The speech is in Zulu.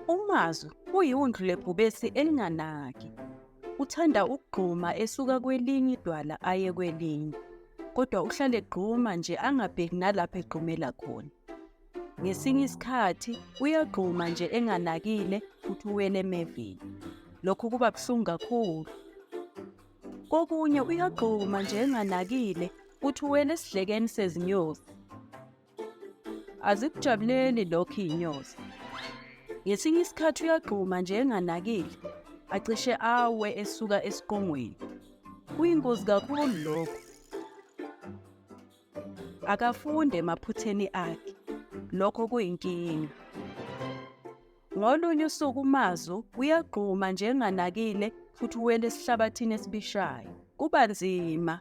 UMazu uyiwundlu lebhubesi elinganaki. Uthanda ukugquma esuka kwelinye idwala aye kwelinye. Kodwa uhlale egquma nje angabheki nalapho egqumela khona. Ngesinye isikhathi uyagquma nje enganakile futhi uwele emeveni. Lokhu kuba buhlungu kakhulu. Kokunye uyagquma nje enganakile futhi uwele esidlekeni sezinyosi. Azikujabuleli lokho iy'nyosi. Ngesinye isikhathi uyagquma nje enganakile, acishe awe esuka esiqongweni. Kuyingozi kakhulu lokho. Akafunde emaphutheni akhe. Lokho kuyinkinga. Ngolunye usuku uMazu uyagquma nje enganakile futhi uwele esihlabathini esibishayo. Kuba nzima.